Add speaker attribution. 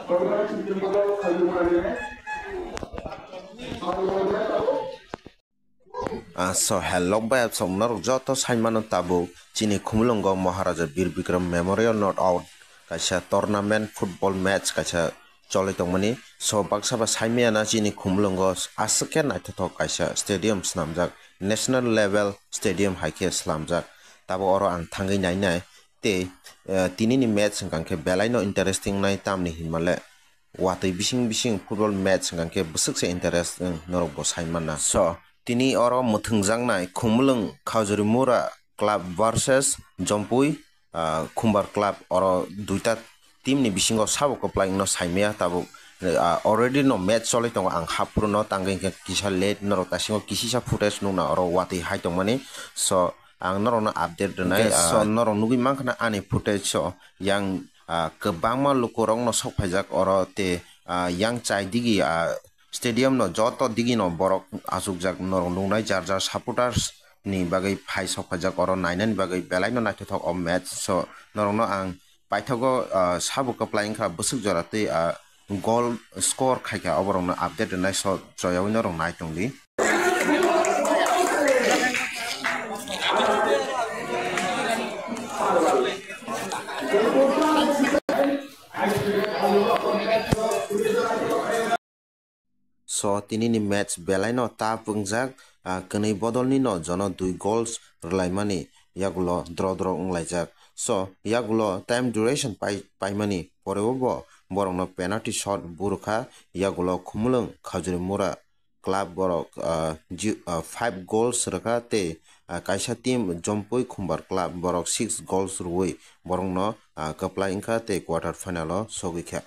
Speaker 1: So hello by somnar joto saimano tabu chini khumlongo Maharaja Bir Bikram Memorial Not Out kaisa tournament football match kaisa cholitomani so baksaba saimiana chini khumlongo asake naithotok kaisa stadium slamjak national level stadium haike slamjak tabo oro ang thangai nainai te tinini match hingkangke belaino interesting nai tamni himale watui bising football match hingkangke busukse interest norok bo saimana so tini oro muthungjangnai khumlung Khajurimura club versus Jompui Khumbar club oro duita team ni bisingo sabo ko playing no saimia tabo already no match choli tongo ang hapru no tangeng kisa late no tasingo kisisa footage nuna oro wati hai tongmani so ang noro no update denai so noro nugi mangkhana ani footage so yang kebangma lukurong no sokphajak oro te yang chai digi stadium no joto digi no borok asukjak norong lungnai jar supporters ni bagai phai sokphajak oro nainani bagai belai no naithothok o match so norong no ang paithogo sabu kaplaing kha busuk joratei goal score khaika oborong no update nai so joyawi norong naitongdi so tini ni match belai no ta pungjak kanai bodol ni no jono 2 goals rlaimani yagulo draw unglaijak so yagulo time duration paimani porebo bo borok no penalty shot burkha yagulo khumlung Khajurimura club borok 5 goals rakha te kaisa team Jompui Khumbar club borok 6 goals ruwi borok no kaplai ingkha te quarter final o sogikha.